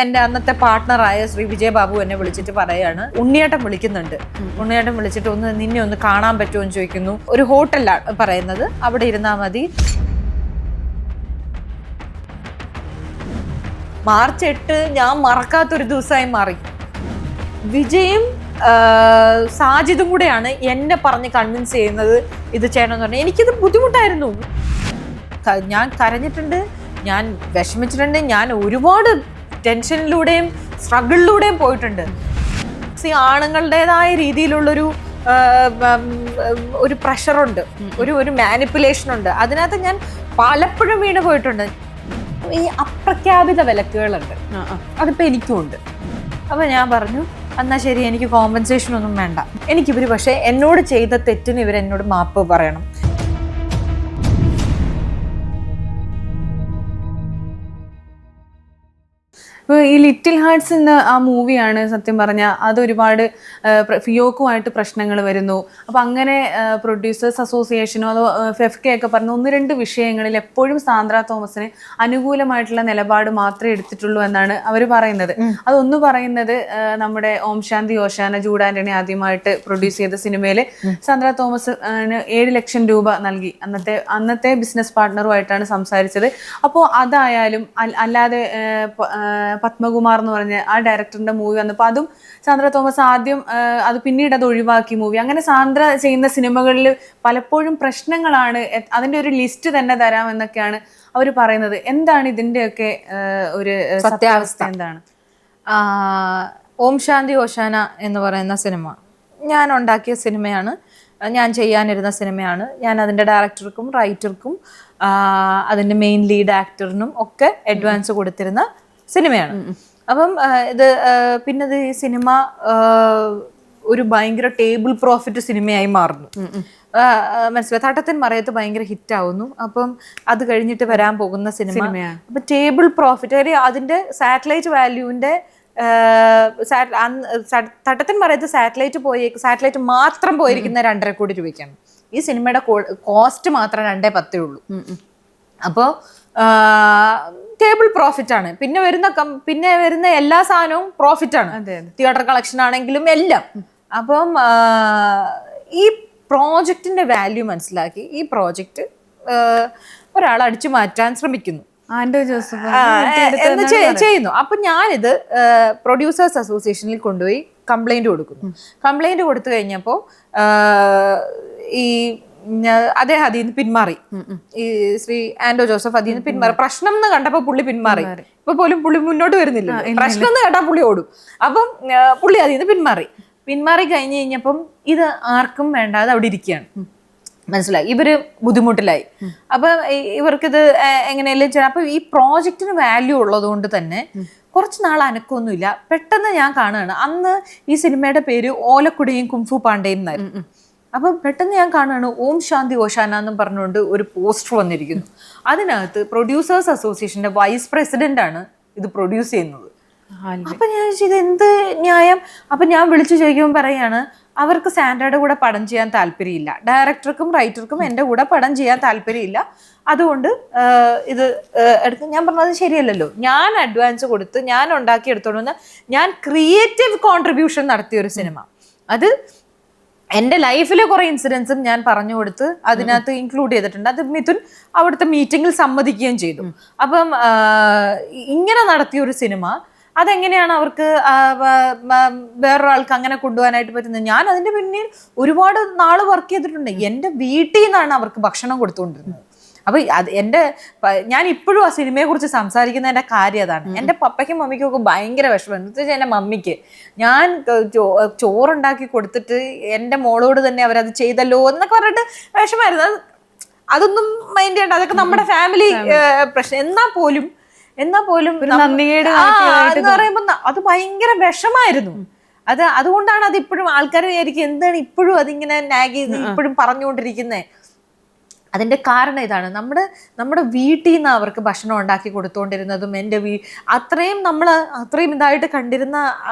എൻ്റെ അന്നത്തെ പാർട്ട്ണറായ ശ്രീ വിജയബാബു എന്നെ വിളിച്ചിട്ട് പറയാണ്, ഉണ്ണിയേട്ടൻ വിളിക്കുന്നുണ്ട്. ഉണ്ണിയേട്ടൻ വിളിച്ചിട്ട് നിന്നെ ഒന്ന് കാണാൻ പറ്റുമോ എന്ന് ചോദിക്കുന്നു. ഒരു ഹോട്ടലാണ് പറയുന്നത്, അവിടെ ഇരുന്നാൽ മതി. മാർച്ച് 8 ഞാൻ മറക്കാത്തൊരു ദിവസമായി മാറി. വിജയും സാജിദും കൂടെയാണ് എന്നെ പറഞ്ഞ് കൺവിൻസ് ചെയ്യുന്നത് ഇത് ചെയ്യണമെന്ന് പറഞ്ഞാൽ. എനിക്കിത് ബുദ്ധിമുട്ടായിരുന്നു. ഞാൻ കരഞ്ഞിട്ടുണ്ട്, ഞാൻ വിഷമിച്ചിട്ടുണ്ട്, ഞാൻ ഒരുപാട് ടെൻഷനിലൂടെയും സ്ട്രഗിളിലൂടെയും പോയിട്ടുണ്ട്. ആണുങ്ങളുടേതായ രീതിയിലുള്ളൊരു ഒരു പ്രഷറുണ്ട്, ഒരു മാനിപ്പുലേഷൻ ഉണ്ട്. അതിനകത്ത് ഞാൻ പലപ്പോഴും വീണ് പോയിട്ടുണ്ട്. ഈ അപ്രഖ്യാപിത വിലക്കുകളുണ്ട്, അതിപ്പോൾ എനിക്കും ഉണ്ട്. അപ്പം ഞാൻ പറഞ്ഞു, എന്നാൽ ശരി, എനിക്ക് കോമ്പൻസേഷൻ ഒന്നും വേണ്ട. എനിക്കിവർ പക്ഷേ എന്നോട് ചെയ്ത തെറ്റിന് ഇവരെന്നോട് മാപ്പ് പറയണം. ഇപ്പോൾ ഈ ലിറ്റിൽ ഹാർട്സ് എന്ന ആ മൂവിയാണ് സത്യം പറഞ്ഞാൽ അതൊരുപാട് ഫിയോക്കുമായിട്ട് പ്രശ്നങ്ങൾ വരുന്നു. അപ്പോൾ അങ്ങനെ പ്രൊഡ്യൂസേഴ്സ് അസോസിയേഷനോ അതോ ഫെഫ്കെ ഒക്കെ പറഞ്ഞ 1-2 വിഷയങ്ങളിൽ എപ്പോഴും സാന്ദ്ര തോമസിന് അനുകൂലമായിട്ടുള്ള നിലപാട് മാത്രമേ എടുത്തിട്ടുള്ളൂ എന്നാണ് അവർ പറയുന്നത്. അതൊന്ന് പറയുന്നത് നമ്മുടെ ഓം ശാന്തി ഓശാന ജൂഡ് ആന്റണി ആദ്യമായിട്ട് പ്രൊഡ്യൂസ് ചെയ്ത സിനിമയിൽ സാന്ദ്ര തോമസിന് 7 ലക്ഷം രൂപ നൽകി അന്നത്തെ ബിസിനസ് പാർട്ട്ണറുമായിട്ടാണ് സംസാരിച്ചത്. അപ്പോൾ അതായാലും അല്ലാതെ പത്മകുമാർ എന്ന് പറഞ്ഞ ആ ഡയറക്ടറിന്റെ മൂവി വന്നപ്പോൾ അതും സാന്ദ്ര തോമസ് ആദ്യം അത് പിന്നീട് അത് ഒഴിവാക്കി മൂവി. അങ്ങനെ സാന്ദ്ര ചെയ്യുന്ന സിനിമകളിൽ പലപ്പോഴും പ്രശ്നങ്ങളാണ്. അതിന്റെ ഒരു ലിസ്റ്റ് തന്നെ തരാം എന്നൊക്കെയാണ് അവർ പറയുന്നത്. എന്താണ് ഇതിന്റെയൊക്കെ ഒരു സത്യാവസ്ഥ? എന്താണ് ഓം ശാന്തി ഓശാന എന്ന് പറയുന്ന സിനിമ ഞാൻ ഉണ്ടാക്കിയ സിനിമയാണ്, ഞാൻ ചെയ്യാനിരുന്ന സിനിമയാണ്. ഞാൻ അതിൻ്റെ ഡയറക്ടർക്കും റൈറ്റർക്കും അതിൻ്റെ മെയിൻ ലീഡ് ആക്ടറിനും ഒക്കെ അഡ്വാൻസ് കൊടുത്തിരുന്ന സിനിമയാണ്. അപ്പം പിന്നെ ഈ സിനിമ ഒരു ഭയങ്കര ടേബിൾ പ്രോഫിറ്റ് സിനിമയായി മാറുന്നു. മനസ്സിലായി, തട്ടത്തിൻ മറയത്ത് ഭയങ്കര ഹിറ്റാവുന്നു. അപ്പം അത് കഴിഞ്ഞിട്ട് വരാൻ പോകുന്ന സിനിമയാണ്. അപ്പം ടേബിൾ പ്രോഫിറ്റ് അതിൻ്റെ സാറ്റലൈറ്റ് വാല്യൂവിൻ്റെ തട്ടത്തിൻ മറയത്ത് സാറ്റലൈറ്റ് മാത്രം പോയിരിക്കുന്ന 2.5 കോടി രൂപയ്ക്കാണ്. ഈ സിനിമയുടെ കോസ്റ്റ് മാത്രം 2.10 ഉള്ളൂ. അപ്പോൾ ടേബിൾ പ്രോഫിറ്റ് ആണ്. പിന്നെ വരുന്ന എല്ലാ സാധനവും പ്രോഫിറ്റ് ആണ്, തിയേറ്റർ കളക്ഷൻ ആണെങ്കിലും എല്ലാം. അപ്പം ഈ പ്രോജക്റ്റിന്റെ വാല്യൂ മനസ്സിലാക്കി ഈ പ്രോജക്റ്റ് ഒരാൾ അടിച്ചു മാറ്റാൻ ശ്രമിക്കുന്നു, ആൻഡോ ജോസഫ് ചെയ്യുന്നു. അപ്പൊ ഞാനിത് പ്രൊഡ്യൂസേഴ്സ് അസോസിയേഷനിൽ കൊണ്ടുപോയി കംപ്ലൈന്റ് കൊടുക്കുന്നു. കംപ്ലൈന്റ് കൊടുത്തു കഴിഞ്ഞപ്പോൾ ഈ അദ്ദേഹം അതിൽ നിന്ന് പിന്മാറി. ഈ ശ്രീ ആൻഡോ ജോസഫ് അതിൽ നിന്ന് പിന്മാറി. പ്രശ്നം എന്ന് കണ്ടപ്പോ പുള്ളി പിന്മാറി. ഇപ്പൊ പോലും പുള്ളി മുന്നോട്ട് വരുന്നില്ല. പ്രശ്നം എന്ന് കേട്ടാ പുള്ളി ഓടും. അപ്പം പുള്ളി അതിൽ നിന്ന് പിന്മാറി കഴിഞ്ഞ് കഴിഞ്ഞപ്പം ഇത് ആർക്കും വേണ്ടാതെ അവിടെ ഇരിക്കുകയാണ്. മനസ്സിലായി, ഇവര് ബുദ്ധിമുട്ടിലായി. അപ്പൊ ഇവർക്കിത് എങ്ങനെയല്ലേ ചെയ്യാം. അപ്പൊ ഈ പ്രോജക്റ്റിന് വാല്യൂ ഉള്ളത് കൊണ്ട് തന്നെ കുറച്ച് നാൾ അനക്കൊന്നുമില്ല. പെട്ടെന്ന് ഞാൻ കാണുകയാണ്, അന്ന് ഈ സിനിമയുടെ പേര് ഓലക്കുടിയും കുംഫു പാണ്ഡേയും എന്നായിരുന്നു. അപ്പം പെട്ടെന്ന് ഞാൻ കാണുകയാണ് ഓം ശാന്തി ഓശാന എന്നും പറഞ്ഞുകൊണ്ട് ഒരു പോസ്റ്റർ വന്നിരിക്കുന്നു. അതിനകത്ത് പ്രൊഡ്യൂസേഴ്സ് അസോസിയേഷന്റെ വൈസ് പ്രസിഡന്റ് ആണ് ഇത് പ്രൊഡ്യൂസ് ചെയ്യുന്നത്. അപ്പൊ ഞാൻ ഇത് എന്ത് ന്യായം? അപ്പൊ ഞാൻ വിളിച്ചു ചോദിക്കുമ്പോൾ പറയാണ്, അവർക്ക് സാൻഡ്രയുടെ കൂടെ പടം ചെയ്യാൻ താല്പര്യമില്ല, ഡയറക്ടർക്കും റൈറ്റർക്കും എൻ്റെ കൂടെ പടം ചെയ്യാൻ താല്പര്യമില്ല, അതുകൊണ്ട് ഇത് എടുത്ത്. ഞാൻ പറഞ്ഞത് ശരിയല്ലല്ലോ. ഞാൻ അഡ്വാൻസ് കൊടുത്ത് ഞാൻ ഉണ്ടാക്കിയെടുത്തോണ്ട് ഞാൻ ക്രിയേറ്റീവ് കോൺട്രിബ്യൂഷൻ നടത്തിയൊരു സിനിമ, അത് എൻ്റെ ലൈഫിലെ കുറെ ഇൻസിഡൻസും ഞാൻ പറഞ്ഞു കൊടുത്ത് അതിനകത്ത് ഇൻക്ലൂഡ് ചെയ്തിട്ടുണ്ട്. അത് മിഥുൻ അവിടുത്തെ മീറ്റിങ്ങിൽ സമ്മതിക്കുകയും ചെയ്തു. അപ്പം ഇങ്ങനെ നടത്തിയ ഒരു സിനിമ അതെങ്ങനെയാണ് അവർക്ക് വേറൊരാൾക്ക് അങ്ങനെ കൊണ്ടുപോകാനായിട്ട് പറ്റുന്നത്? ഞാൻ അതിന്റെ പിന്നിൽ ഒരുപാട് നാള് വർക്ക് ചെയ്തിട്ടുണ്ട്. എൻ്റെ വീട്ടിൽ നിന്നാണ് അവർക്ക് ഭക്ഷണം കൊടുത്തുകൊണ്ടിരുന്നത്. അപ്പൊ ഞാൻ ഇപ്പോഴും ആ സിനിമയെ കുറിച്ച് സംസാരിക്കുന്നതിന്റെ കാര്യം അതാണ്. എൻ്റെ പപ്പയ്ക്കും മമ്മിക്കും ഒക്കെ ഭയങ്കര വിഷമം. എന്ന് വെച്ചാൽ എൻ്റെ മമ്മിക്ക് ഞാൻ ചോറുണ്ടാക്കി കൊടുത്തിട്ട് എൻ്റെ മോളോട് തന്നെ അവരത് ചെയ്തല്ലോ എന്നൊക്കെ പറഞ്ഞിട്ട് വിഷമായിരുന്നു. അതൊന്നും മൈൻഡ് ചെയ്യണ്ട, അതൊക്കെ നമ്മുടെ ഫാമിലി പ്രശ്നം. എന്നാൽ പോലും എന്ന് പറയുമ്പോ അത് ഭയങ്കര വിഷമായിരുന്നു. അതുകൊണ്ടാണ് അത് ഇപ്പോഴും ആൾക്കാർ വിചാരിക്കും എന്താണ് ഇപ്പോഴും അതിങ്ങനെ നാഗ് ചെയ്ത് ഇപ്പോഴും പറഞ്ഞുകൊണ്ടിരിക്കുന്നത്. അതിന്റെ കാരണം ഇതാണ്, നമ്മുടെ വീട്ടിൽ നിന്ന് അവർക്ക് ഭക്ഷണം ഉണ്ടാക്കി കൊടുത്തുകൊണ്ടിരുന്നതും അത്രയും ഇതായിട്ട് കണ്ടിരുന്ന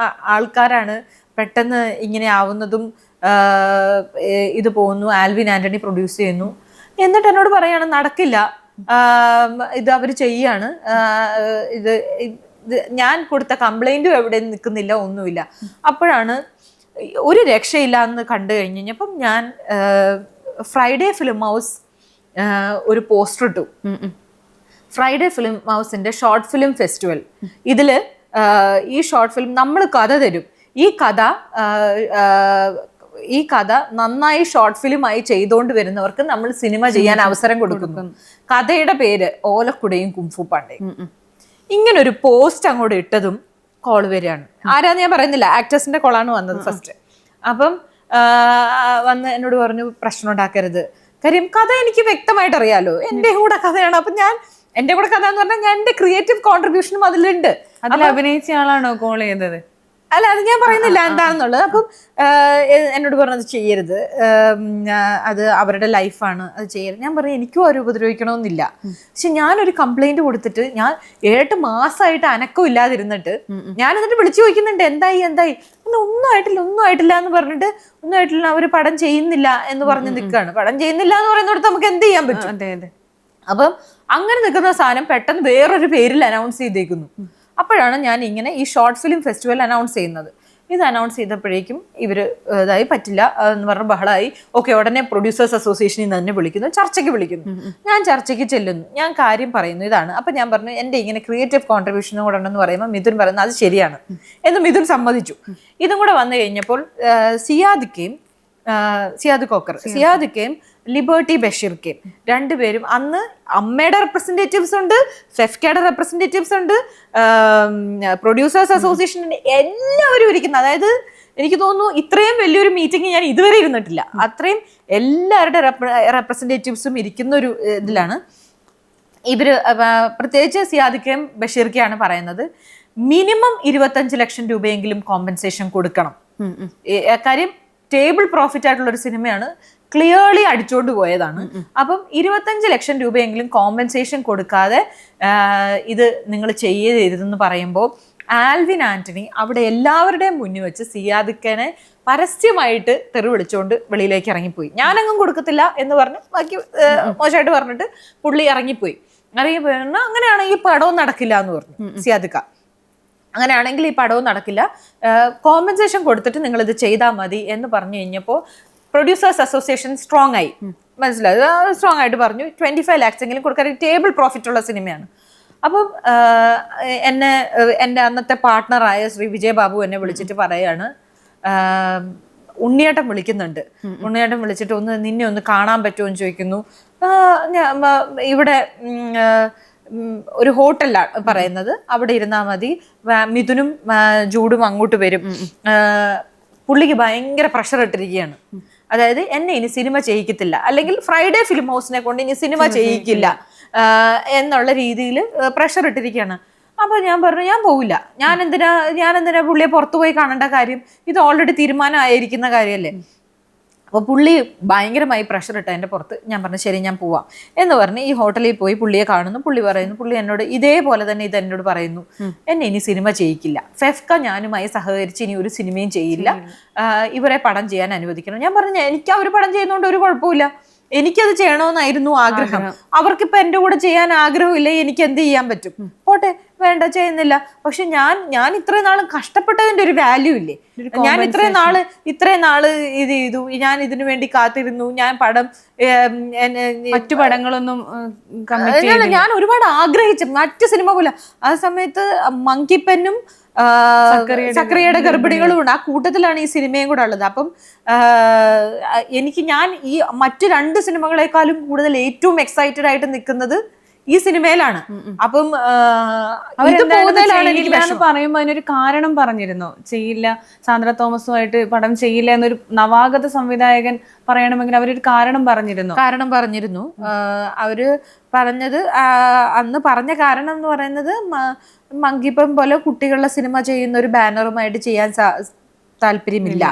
ആൾക്കാരാണ് പെട്ടെന്ന് ഇങ്ങനെ ആവുന്നതും. ഇത് പോകുന്നു, ആൽവിൻ ആന്റണി പ്രൊഡ്യൂസ് ചെയ്യുന്നു, എന്നിട്ട് എന്നോട് പറയാണ് നടക്കില്ല, ഇത് അവർ ചെയ്യാണ്, ഇത് ഞാൻ കൊടുത്ത കംപ്ലൈന്റും എവിടെ നിൽക്കുന്നില്ല, ഒന്നുമില്ല. അപ്പോഴാണ് ഒരു രക്ഷയില്ല എന്ന് കണ്ടു കഴിഞ്ഞപ്പം ഞാൻ ഫ്രൈഡേ ഫിലിം ഹൗസ് ഒരു പോസ്റ്റർ ഇട്ടു. ഫ്രൈഡേ ഫിലിം ഹൗസിന്റെ ഷോർട്ട് ഫിലിം ഫെസ്റ്റിവൽ. ഇതില് ഈ ഷോർട്ട് ഫിലിം നമ്മൾ കഥ തരും. ഈ കഥ നന്നായി ഷോർട്ട് ഫിലിമായി ചെയ്തുകൊണ്ട് വരുന്നവർക്ക് നമ്മൾ സിനിമ ചെയ്യാൻ അവസരം കൊടുക്കുന്നു. കഥയുടെ പേര് ഓലക്കുടയും കുംഫു പാണ്ഡെയും. ഇങ്ങനൊരു പോസ്റ്റ് അങ്ങോട്ട് ഇട്ടതും കോള് വരികയാണ്. ആരാന്ന് ഞാൻ പറയുന്നില്ല, ആക്ടേഴ്സിന്റെ കോളാണ് വന്നത് ഫസ്റ്റ്. അപ്പം വന്ന് എന്നോട് പറഞ്ഞു പ്രശ്നം ഉണ്ടാക്കരുത്, കാര്യം കഥ എനിക്ക് വ്യക്തമായിട്ട് അറിയാലോ, എന്റെ കൂടെ കഥയാണ്. അപ്പൊ എന്റെ കൂടെ കഥ എന്ന് പറഞ്ഞാൽ ഞാൻ എന്റെ ക്രിയേറ്റീവ് കോൺട്രിബ്യൂഷനും അതിലുണ്ട്. അതിൽ അഭിനയിച്ച ആളാണോ കോൾ ചെയ്തത്? അല്ല, അത് ഞാൻ പറയുന്നില്ല എന്താണെന്നുള്ളത്. അപ്പം എന്നോട് പറഞ്ഞത് ചെയ്യരുത്, അത് അവരുടെ ലൈഫാണ്, അത് ചെയ്യരുത്. ഞാൻ പറയും എനിക്കും അവർ ഉപദ്രവിക്കണമെന്നില്ല. പക്ഷെ ഞാനൊരു കംപ്ലൈന്റ് കൊടുത്തിട്ട് ഞാൻ 7 മാസമായിട്ട് അനക്കം ഇല്ലാതിരുന്നിട്ട് ഞാൻ എന്നിട്ട് വിളിച്ചു ചോദിക്കുന്നുണ്ട് എന്തായി ഒന്നും ആയിട്ടില്ല എന്ന് പറഞ്ഞിട്ട് ഒന്നും ആയിട്ടില്ല, അവര് പടം ചെയ്യുന്നില്ല എന്ന് പറഞ്ഞ് നിൽക്കുകയാണ്. പടം ചെയ്യുന്നില്ല എന്ന് പറയുന്നിടത്ത് നമുക്ക് എന്ത് ചെയ്യാൻ പറ്റും? അതെ അതെ. അപ്പം അങ്ങനെ നിൽക്കുന്ന സാധനം പെട്ടെന്ന് വേറൊരു പേരിൽ അനൗൺസ് ചെയ്തേക്കുന്നു. അപ്പോഴാണ് ഞാൻ ഇങ്ങനെ ഈ ഷോർട്ട് ഫിലിം ഫെസ്റ്റിവൽ അനൗൺസ് ചെയ്യുന്നത്. ഇത് അനൗൺസ് ചെയ്തപ്പോഴേക്കും ഇവർ ഇതായി പറ്റില്ല എന്ന് പറഞ്ഞ ബഹളമായി. ഓക്കെ, ഉടനെ പ്രൊഡ്യൂസേഴ്സ് അസോസിയേഷനിൽ തന്നെ വിളിക്കുന്നു, ചർച്ചയ്ക്ക് വിളിക്കുന്നു. ഞാൻ ചർച്ചയ്ക്ക് ചെല്ലുന്നു, ഞാൻ കാര്യം പറയുന്നു ഇതാണ്. അപ്പം ഞാൻ പറഞ്ഞു എൻ്റെ ഇങ്ങനെ ക്രിയേറ്റീവ് കോൺട്രിബ്യൂഷനും കൂടെ ഉണ്ടെന്ന് പറയുമ്പോൾ മിഥുൻ പറയുന്നത് അത് ശരിയാണ് എന്ന് മിഥുൻ സമ്മതിച്ചു. ഇതും കൂടെ വന്നു കഴിഞ്ഞപ്പോൾ സിയാദിക്കയും ലിബർട്ടി ബഷീർക്കയും രണ്ടുപേരും അന്ന് അമ്മയുടെ റെപ്രസെന്റേറ്റീവ്സ് ഉണ്ട്, ഫെഫ്കയുടെ റെപ്രസെന്റേറ്റീവ്സ് ഉണ്ട്, പ്രൊഡ്യൂസേഴ്സ് അസോസിയേഷൻ്റെ എല്ലാവരും ഇരിക്കുന്നത്. അതായത് എനിക്ക് തോന്നുന്നു ഇത്രയും വലിയൊരു മീറ്റിംഗ് ഞാൻ ഇതുവരെ ഇരുന്നിട്ടില്ല. അത്രയും എല്ലാവരുടെ റെപ്രസെന്റേറ്റീവ്സും ഇരിക്കുന്ന ഒരു ഇതിലാണ് ഇവര്. പ്രത്യേകിച്ച് സിയാദിക്കയും ബഷീർക്കയാണ് പറയുന്നത് മിനിമം 25 ലക്ഷം രൂപയെങ്കിലും കോമ്പൻസേഷൻ കൊടുക്കണം. കാര്യം ടേബിൾ പ്രോഫിറ്റ് ആയിട്ടുള്ള ഒരു സിനിമയാണ്, ക്ലിയർലി അടിച്ചോണ്ട് പോയതാണ്. അപ്പം 25 ലക്ഷം രൂപയെങ്കിലും കോമ്പൻസേഷൻ കൊടുക്കാതെ ഇത് നിങ്ങൾ ചെയ്യരുതെന്ന് പറയുമ്പോൾ ആൽവിൻ ആന്റണി അവിടെ എല്ലാവരുടെയും മുന്നിൽ വെച്ച് സിയാദിക്കനെ പരസ്യമായിട്ട് തെറി വിളിച്ചുകൊണ്ട് വെളിയിലേക്ക് ഇറങ്ങിപ്പോയി. ഞാനങ്ങും കൊടുക്കത്തില്ല എന്ന് പറഞ്ഞ് ബാക്കി മോശമായിട്ട് പറഞ്ഞിട്ട് പുള്ളി ഇറങ്ങിപ്പോയി. അങ്ങനെയാണെങ്കിൽ പടവും നടക്കില്ല എന്ന് പറഞ്ഞു സിയാദിക്ക. അങ്ങനെയാണെങ്കിൽ ഈ പടവും നടക്കില്ല, കോമ്പൻസേഷൻ കൊടുത്തിട്ട് നിങ്ങൾ ഇത് ചെയ്താൽ മതി എന്ന് പറഞ്ഞു കഴിഞ്ഞപ്പോൾ പ്രൊഡ്യൂസേഴ്സ് അസോസിയേഷൻ സ്ട്രോങ് ആയി, മനസ്സിലായത്, സ്ട്രോങ് ആയിട്ട് പറഞ്ഞു 25 lakhs എങ്കിലും കൊടുക്കാൻ, ടേബിൾ പ്രോഫിറ്റ് ഉള്ള സിനിമയാണ്. അപ്പം എൻ്റെ അന്നത്തെ പാർട്ട്ണറായ ശ്രീ വിജയബാബു എന്നെ വിളിച്ചിട്ട് പറയാണ്, ഉണ്ണിയേട്ടൻ വിളിക്കുന്നുണ്ട്, ഉണ്ണിയേട്ടൻ വിളിച്ചിട്ട് നിന്നെ ഒന്ന് കാണാൻ പറ്റുമോ എന്ന് ചോദിക്കുന്നു. ഇവിടെ ഒരു ഹോട്ടലാണ് പറയുന്നത്, അവിടെ ഇരുന്നാൽ മതി, മിഥുനും ജൂഡും അങ്ങോട്ട് വരും. പുള്ളിക്ക് ഭയങ്കര പ്രഷർ ഇട്ടിരിക്കുകയാണ്. അതായത് എന്നെ ഇനി സിനിമ ചെയ്യിക്കത്തില്ല, അല്ലെങ്കിൽ ഫ്രൈഡേ ഫിലിം ഹൗസിനെ കൊണ്ട് ഇനി സിനിമ ചെയ്യിക്കില്ല എന്നുള്ള രീതിയിൽ പ്രഷർ ഇട്ടിരിക്കുകയാണ്. അപ്പൊ ഞാൻ പറഞ്ഞു ഞാൻ പോവില്ല, ഞാൻ എന്തിനാ പുള്ളിയെ പുറത്തു പോയി കാണേണ്ട കാര്യം, ഇത് ഓൾറെഡി തീരുമാനമായിരിക്കുന്ന കാര്യമല്ലേ. അപ്പോൾ പുള്ളി ഭയങ്കരമായി പ്രഷർ ഇട്ട എൻ്റെ പുറത്ത്. ഞാൻ പറഞ്ഞു ശരി ഞാൻ പോവാം എന്ന് പറഞ്ഞ് ഈ ഹോട്ടലിൽ പോയി പുള്ളിയെ കാണുന്നു. പുള്ളി എന്നോട് ഇതേപോലെ തന്നെ ഇത് എന്നോട് പറയുന്നു, എന്നെ ഇനി സിനിമ ചെയ്യിക്കില്ല, ഫെഫ്ക ഞാനുമായി സഹകരിച്ച് ഇനി ഒരു സിനിമയും ചെയ്യില്ല, ഇവരെ പടം ചെയ്യാൻ അനുവദിക്കണം. ഞാൻ പറഞ്ഞു എനിക്ക് അവർ പടം ചെയ്യുന്നതുകൊണ്ട് ഒരു കുഴപ്പമില്ല, എനിക്കത് ചെയ്യണമെന്നായിരുന്നു ആഗ്രഹം, അവർക്കിപ്പോൾ എൻ്റെ കൂടെ ചെയ്യാൻ ആഗ്രഹമില്ല, എനിക്ക് എന്ത് ചെയ്യാൻ പറ്റും, പോട്ടെ വേണ്ട ചെയ്യുന്നില്ല. പക്ഷെ ഞാൻ ഇത്രയും നാൾ കഷ്ടപ്പെട്ടതിന്റെ ഒരു വാല്യൂ ഇല്ലേ, ഞാൻ ഇത്രയും നാള് ഇത് ചെയ്തു, ഞാൻ ഇതിനു വേണ്ടി കാത്തിരുന്നു, ഞാൻ പടം മറ്റു പടങ്ങളൊന്നും ഞാൻ ഒരുപാട് ആഗ്രഹിച്ചു, മറ്റു സിനിമ പോലെ. ആ സമയത്ത് മങ്കിപ്പെന്നും സക്രിയയുടെ ഗർഭിണികളും ഉണ്ട്, ആ കൂട്ടത്തിലാണ് ഈ സിനിമയും കൂടെ ഉള്ളത്. അപ്പം ഞാൻ ഈ മറ്റു 2 സിനിമകളെക്കാളും കൂടുതൽ ഏറ്റവും എക്സൈറ്റഡ് ആയിട്ട് നിൽക്കുന്നത് ഈ സിനിമയിലാണ്. അപ്പം പറയുമ്പോ അതിനൊരു കാരണം പറഞ്ഞിരുന്നു, ചെയ്യില്ല, സാന്ദ്ര തോമസുമായിട്ട് പടം ചെയ്യില്ല എന്നൊരു നവാഗത സംവിധായകൻ പറയണമെങ്കിൽ അവരൊരു കാരണം പറഞ്ഞിരുന്നു. അവര് പറഞ്ഞത്, അന്ന് പറഞ്ഞ കാരണം എന്ന് പറയുന്നത് മങ്കിപ്പം പോലെ കുട്ടികളുടെ സിനിമ ചെയ്യുന്ന ഒരു ബാനറുമായിട്ട് ചെയ്യാൻ താല്പര്യമില്ല,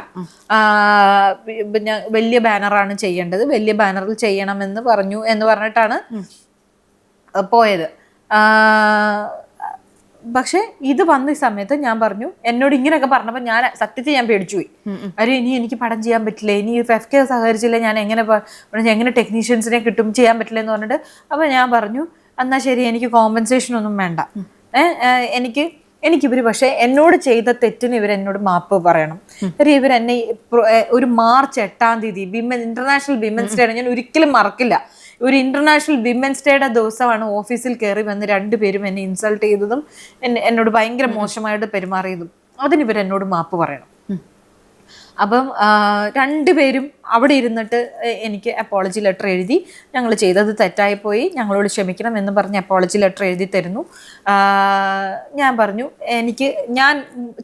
വലിയ ബാനറാണ് ചെയ്യേണ്ടത്, വലിയ ബാനറിൽ ചെയ്യണമെന്ന് പറഞ്ഞു എന്ന് പറഞ്ഞിട്ടാണ് പോയത്. പക്ഷെ ഇത് വന്ന സമയത്ത് ഞാൻ പറഞ്ഞു, എന്നോട് ഇങ്ങനെയൊക്കെ പറഞ്ഞപ്പോൾ ഞാൻ സത്യത്തിൽ ഞാൻ പേടിച്ചു പോയി. ഇനി എനിക്ക് പടം ചെയ്യാൻ പറ്റില്ല, ഇനി ഫെഫ്ക സഹകരിച്ചില്ല, ഞാൻ എങ്ങനെ ടെക്നീഷ്യൻസിനെ കിട്ടും, ചെയ്യാൻ പറ്റില്ല എന്ന് പറഞ്ഞിട്ട്. അപ്പം ഞാൻ പറഞ്ഞു എന്നാൽ ശരി, എനിക്ക് കോമ്പൻസേഷൻ ഒന്നും വേണ്ട, എനിക്ക് എനിക്കിവർ പക്ഷെ എന്നോട് ചെയ്ത തെറ്റിന് എന്നോട് മാപ്പ് പറയണം. കാര്യം ഇവരെന്നെ ഒരു മാർച്ച് 8-ാം തീയതി ഇന്റർനാഷണൽ വിമൻസ് ഡേ ആണ്, ഞാൻ ഒരിക്കലും മറക്കില്ല. ഒരു ഇന്റർനാഷണൽ വിമൻസ് ഡേയുടെ ദിവസമാണ് ഓഫീസിൽ കയറി വന്ന് രണ്ടുപേരും എന്നെ ഇൻസൾട്ട് ചെയ്തതും എന്നോട് ഭയങ്കര മോശമായിട്ട് പെരുമാറിയതും. അതിനിവരെന്നോട് മാപ്പ് പറയണം. അപ്പം രണ്ടുപേരും അവിടെ ഇരുന്നിട്ട് എനിക്ക് അപ്പോളജി ലെറ്റർ എഴുതി, ഞങ്ങൾ ചെയ്തത് തെറ്റായിപ്പോയി, ഞങ്ങളോട് ക്ഷമിക്കണം എന്ന് പറഞ്ഞ് അപ്പോളജി ലെറ്റർ എഴുതി തരുന്നു. ഞാൻ പറഞ്ഞു ഞാൻ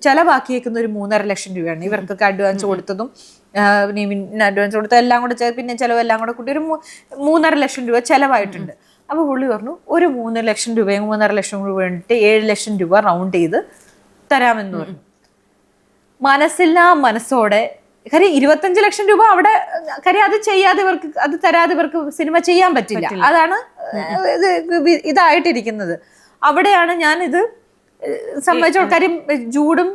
ചിലവാക്കിയേക്കുന്ന ഒരു 3.5 ലക്ഷം രൂപയാണ്. ഇവർക്കൊക്കെ അഡ്വാൻസ് കൊടുത്തതും അഡ്വാൻസ് കൊടുത്ത എല്ലാം കൂടെ പിന്നെ ചിലവെല്ലാം കൂടെ കൂട്ടി ഒരു 3.5 ലക്ഷം രൂപ ചിലവായിട്ടുണ്ട്. അപ്പോൾ പുള്ളി പറഞ്ഞു ഒരു 3 ലക്ഷം രൂപയും 3.5 ലക്ഷം രൂപ വേണ്ടിയിട്ട് 7 ലക്ഷം രൂപ റൗണ്ട് ചെയ്ത് തരാമെന്ന് പറഞ്ഞു. മനസ്സില്ലാ മനസ്സോടെ, കാര്യം 25 ലക്ഷം രൂപ അവിടെ, കാര്യം അത് ചെയ്യാതെ ഇവർക്ക്, അത് തരാതെ ഇവർക്ക് സിനിമ ചെയ്യാൻ പറ്റില്ല. അതാണ് ഇതായിട്ടിരിക്കുന്നത്. അവിടെയാണ് ഞാൻ ഇത് സംബന്ധിച്ച കാര്യം. ജൂഡും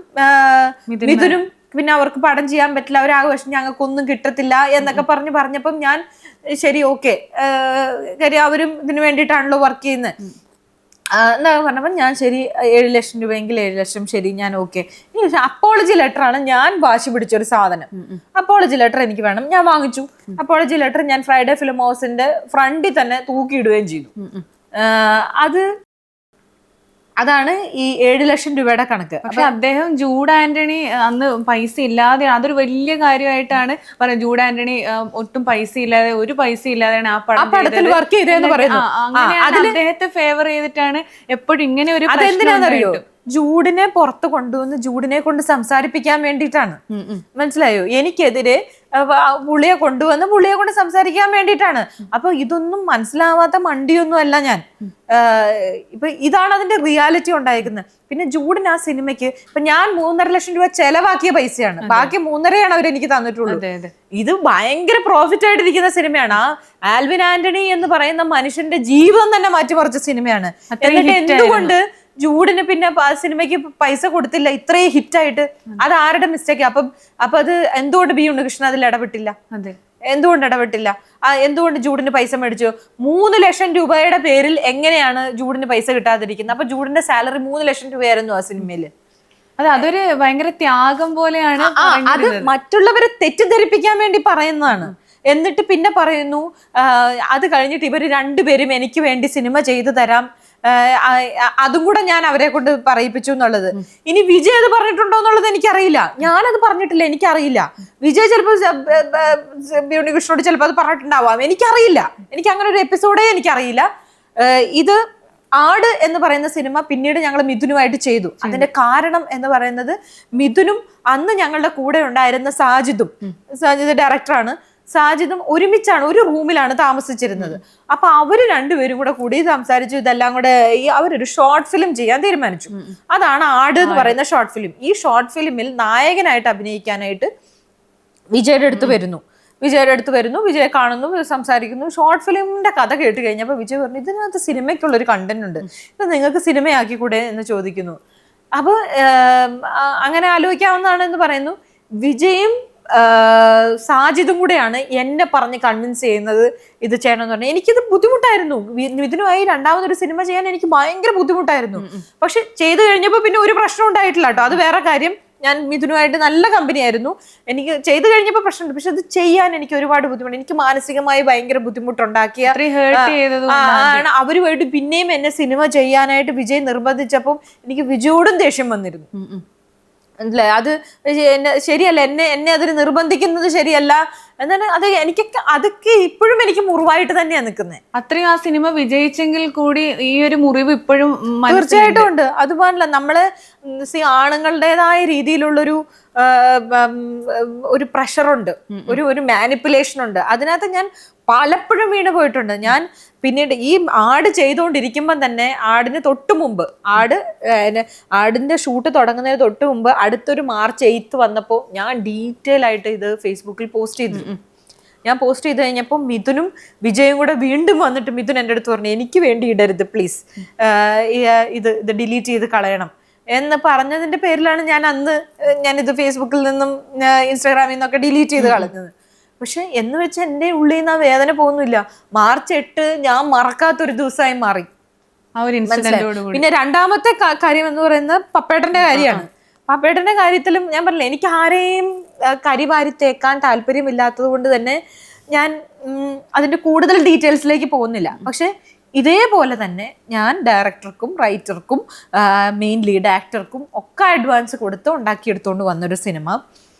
മിഥുനും പിന്നെ അവർക്ക് പടം ചെയ്യാൻ പറ്റില്ല, അവരാഘോഷം ഞങ്ങൾക്കൊന്നും കിട്ടത്തില്ല എന്നൊക്കെ പറഞ്ഞപ്പം ഞാൻ ശരി ഓക്കെ, കാര്യം അവരും ഇതിനു വേണ്ടിയിട്ടാണല്ലോ വർക്ക് ചെയ്യുന്നത് എന്നാ പറഞ്ഞപ്പോൾ ഞാൻ ശരി 7 ലക്ഷം രൂപയെങ്കിൽ 7 ലക്ഷം ശരി, ഞാൻ ഓക്കെ. അപ്പോളജി ലെറ്റർ ആണ് ഞാൻ വാശി പിടിച്ചൊരു സാധനം. അപ്പോളജി ലെറ്റർ എനിക്ക് വേണം, ഞാൻ വാങ്ങിച്ചു. അപ്പോളജി ലെറ്റർ ഞാൻ ഫ്രൈഡേ ഫിലിം ഹൗസിന്റെ ഫ്രണ്ടിൽ തന്നെ തൂക്കിയിടുകയും ചെയ്തു. അതാണ് ഈ 7 ലക്ഷം രൂപയുടെ കണക്ക്. പക്ഷെ അദ്ദേഹം ജൂഡ് ആന്റണി അന്ന് പൈസ ഇല്ലാതെ, അതൊരു വലിയ കാര്യമായിട്ടാണ് പറയുന്നത്. ജൂഡ് ആന്റണി ഒട്ടും പൈസ ഇല്ലാതെ, ഒരു പൈസ ഇല്ലാതെയാണ് ആ പടത്തിൽ വർക്ക് ചെയ്തതെന്ന് പറയുന്നു. അദ്ദേഹത്തെ ഫേവർ ചെയ്തിട്ടാണ് എപ്പോഴും ഇങ്ങനെ ഒരു. അതെന്തിനാണെന്നറിയോ? ജൂഡിനെ പുറത്ത് കൊണ്ടുവന്ന് ജൂഡിനെ കൊണ്ട് സംസാരിപ്പിക്കാൻ വേണ്ടിയിട്ടാണ്. മനസ്സിലായോ? എനിക്കെതിരെ പുള്ളിയെ കൊണ്ടുവന്ന് പുള്ളിയെ കൊണ്ട് സംസാരിക്കാൻ വേണ്ടിയിട്ടാണ്. അപ്പൊ ഇതൊന്നും മനസ്സിലാവാത്ത മണ്ടിയൊന്നും അല്ല ഞാൻ. ഇപ്പൊ ഇതാണ് അതിന്റെ റിയാലിറ്റി ഉണ്ടായിരിക്കുന്നത്. പിന്നെ ജൂഡിന് ആ സിനിമയ്ക്ക് ഇപ്പൊ ഞാൻ 3.5 ലക്ഷം രൂപ ചെലവാക്കിയ പൈസയാണ്, ബാക്കി 3.5 അവരെനിക്ക് തന്നിട്ടുള്ളൂ. ഇത് ഭയങ്കര പ്രോഫിറ്റ് ആയിട്ടിരിക്കുന്ന സിനിമയാണ്. ആ ആൽവിൻ ആന്റണി എന്ന് പറയുന്ന മനുഷ്യന്റെ ജീവിതം തന്നെ മാറ്റിമറിച്ച സിനിമയാണ്. എന്നിട്ട് എന്തുകൊണ്ട് ജൂഡിന് പിന്നെ ആ സിനിമയ്ക്ക് പൈസ കൊടുത്തില്ല ഇത്രയും ഹിറ്റായിട്ട്? അത് ആരുടെ മിസ്റ്റേക്ക്? അപ്പൊ അത് എന്തുകൊണ്ട് ബി ഉണ്ണികൃഷ്ണൻ അതിൽ ഇടപെട്ടില്ല? എന്തുകൊണ്ട് ഇടപെട്ടില്ല? എന്തുകൊണ്ട് ജൂഡിന് പൈസ മേടിച്ചു? 3 ലക്ഷം രൂപയുടെ പേരിൽ എങ്ങനെയാണ് ജൂഡിന് പൈസ കിട്ടാതിരിക്കുന്നത്? അപ്പൊ ജൂഡിന്റെ സാലറി 3 ലക്ഷം രൂപയായിരുന്നു ആ സിനിമയില്. അതൊരു ഭയങ്കര ത്യാഗം പോലെയാണ്. അത് മറ്റുള്ളവരെ തെറ്റിദ്ധരിപ്പിക്കാൻ വേണ്ടി പറയുന്നതാണ്. എന്നിട്ട് പിന്നെ പറയുന്നു അത് കഴിഞ്ഞിട്ട് ഇവര് രണ്ടുപേരും എനിക്ക് വേണ്ടി സിനിമ ചെയ്തു തരാം, അതും കൂടെ ഞാൻ അവരെ കൊണ്ട് പറയിപ്പിച്ചു എന്നുള്ളത്. ഇനി വിജയ് അത് പറഞ്ഞിട്ടുണ്ടോ എന്നുള്ളത് എനിക്കറിയില്ല. ഞാനത് പറഞ്ഞിട്ടില്ല, എനിക്കറിയില്ല. വിജയ് ചിലപ്പോൾ ഉണ്ണികൃഷ്ണനോട് ചിലപ്പോൾ അത് പറഞ്ഞിട്ടുണ്ടാവാം, എനിക്കറിയില്ല. എനിക്ക് അങ്ങനെ ഒരു എപ്പിസോഡേ എനിക്കറിയില്ല. ഇത് ആട് എന്ന് പറയുന്ന സിനിമ പിന്നീട് ഞങ്ങൾ മിഥുനുമായിട്ട് ചെയ്തു. അതിന്റെ കാരണം എന്ന് പറയുന്നത് മിഥുനും അന്ന് ഞങ്ങളുടെ കൂടെ ഉണ്ടായിരുന്ന സാജിദ് ഡയറക്ടറാണ്. സാജിദും ഒരുമിച്ചാണ്, ഒരു റൂമിലാണ് താമസിച്ചിരുന്നത്. അപ്പൊ അവര് രണ്ടുപേരും കൂടി സംസാരിച്ചു. ഇതെല്ലാം കൂടെ അവരൊരു ഷോർട്ട് ഫിലിം ചെയ്യാൻ തീരുമാനിച്ചു. അതാണ് ആട് എന്ന് പറയുന്ന ഷോർട്ട് ഫിലിം. ഈ ഷോർട്ട് ഫിലിമിൽ നായകനായിട്ട് അഭിനയിക്കാനായിട്ട് വിജയുടെ അടുത്ത് വരുന്നു. വിജയെ കാണുന്നു, സംസാരിക്കുന്നു. ഷോർട്ട് ഫിലിമിന്റെ കഥ കേട്ട് കഴിഞ്ഞപ്പോൾ വിജയ് പറഞ്ഞു, ഇതിനകത്ത് സിനിമയ്ക്കുള്ളൊരു കണ്ടന്റ് ഉണ്ട്, ഇത് നിങ്ങൾക്ക് സിനിമയാക്കി കൂടെ എന്ന് ചോദിക്കുന്നു. അപ്പൊ അങ്ങനെ ആലോചിക്കാവുന്നതാണ് എന്ന് പറയുന്നു. വിജയും സാജിദും കൂടെയാണ് എന്നെ പറഞ്ഞ് കൺവിൻസ് ചെയ്യുന്നത് ഇത് ചെയ്യണമെന്ന് പറഞ്ഞു. എനിക്കിത് ബുദ്ധിമുട്ടായിരുന്നു. ഇതിനുമായി രണ്ടാമതൊരു സിനിമ ചെയ്യാൻ എനിക്ക് ഭയങ്കര ബുദ്ധിമുട്ടായിരുന്നു. പക്ഷെ ചെയ്തു കഴിഞ്ഞപ്പോൾ പിന്നെ ഒരു പ്രശ്നം ഉണ്ടായിട്ടില്ല കേട്ടോ, അത് വേറെ കാര്യം. ഞാൻ മിഥുനുമായിട്ട് നല്ല കമ്പനിയായിരുന്നു. എനിക്ക് ചെയ്തു കഴിഞ്ഞപ്പോൾ പ്രശ്നമുണ്ട്, പക്ഷെ അത് ചെയ്യാൻ എനിക്ക് ഒരുപാട് ബുദ്ധിമുട്ട്, എനിക്ക് മാനസികമായി ഭയങ്കര ബുദ്ധിമുട്ടുണ്ടാക്കിയ ആണ്. അവരുമായിട്ട് പിന്നെയും എന്നെ സിനിമ ചെയ്യാനായിട്ട് വിജയ് നിർബന്ധിച്ചപ്പോൾ എനിക്ക് വിജയോടും ദേഷ്യം വന്നിരുന്നു. അല്ലേ, അത് ശരിയല്ല, എന്നെ അതിന് നിർബന്ധിക്കുന്നത് ശരിയല്ല എന്നാണ്. അതൊക്കെ ഇപ്പോഴും എനിക്ക് മുറിവായിട്ട് തന്നെയാണ് നിൽക്കുന്നത്. അത്രയും ആ സിനിമ വിജയിച്ചെങ്കിൽ കൂടി ഈ ഒരു മുറിവ് ഇപ്പോഴും തീർച്ചയായിട്ടും ഉണ്ട്. അതുപോലല്ല നമ്മള് ആണുങ്ങളുടേതായ രീതിയിലുള്ളൊരു ഒരു പ്രഷറുണ്ട്, ഒരു മാനിപ്പുലേഷൻ ഉണ്ട്. അതിനകത്ത് ഞാൻ പലപ്പോഴും വീണ് പോയിട്ടുണ്ട്. ഞാൻ പിന്നീട് ഈ ആട് ചെയ്തുകൊണ്ടിരിക്കുമ്പം തന്നെ ആടിന് തൊട്ട് മുമ്പ് ആടിന്റെ ഷൂട്ട് തുടങ്ങുന്നതിന് തൊട്ട് മുമ്പ് അടുത്തൊരു March 8 വന്നപ്പോൾ ഞാൻ ഡീറ്റെയിൽ ആയിട്ട് ഇത് ഫേസ്ബുക്കിൽ പോസ്റ്റ് ചെയ്തു. ഞാൻ പോസ്റ്റ് ചെയ്ത് കഴിഞ്ഞപ്പോൾ മിഥുനും വിജയും കൂടെ വീണ്ടും വന്നിട്ട് മിഥുൻ എൻ്റെ അടുത്ത് പറഞ്ഞു, എനിക്ക് വേണ്ടി ഇടരുത് പ്ലീസ്, ഇത് ഡിലീറ്റ് ചെയ്ത് കളയണം എന്ന് പറഞ്ഞതിന്റെ പേരിലാണ് ഞാനിത് ഫേസ്ബുക്കിൽ നിന്നും ഇൻസ്റ്റാഗ്രാമിൽ നിന്നൊക്കെ ഡിലീറ്റ് ചെയ്ത് കളഞ്ഞത്. പക്ഷെ എന്ന് വെച്ച് എൻ്റെ ഉള്ളിൽ നിന്ന് ആ വേദന പോകുന്നില്ല. March 8 ഞാൻ മറക്കാത്തൊരു ദിവസമായി മാറി. ആ ഒരു ഇൻസിഡന്റോട് കൂടി. പിന്നെ രണ്ടാമത്തെ കാര്യം എന്ന് പറയുന്നത് പപ്പേട്ടന്റെ കാര്യമാണ്. പപ്പേട്ടന്റെ കാര്യത്തിലും ഞാൻ പറഞ്ഞില്ല, എനിക്ക് ആരെയും കരിവാരി തേക്കാൻ താല്പര്യമില്ലാത്തത് കൊണ്ട് തന്നെ ഞാൻ അതിന്റെ കൂടുതൽ ഡീറ്റെയിൽസിലേക്ക് പോകുന്നില്ല. പക്ഷെ ഇതേപോലെ തന്നെ ഞാൻ ഡയറക്ടർക്കും റൈറ്റർക്കും മെയിൻ ലീഡ് ആക്ടർക്കും ഒക്കെ അഡ്വാൻസ് കൊടുത്ത് ഉണ്ടാക്കിയെടുത്തുകൊണ്ട് വന്നൊരു സിനിമ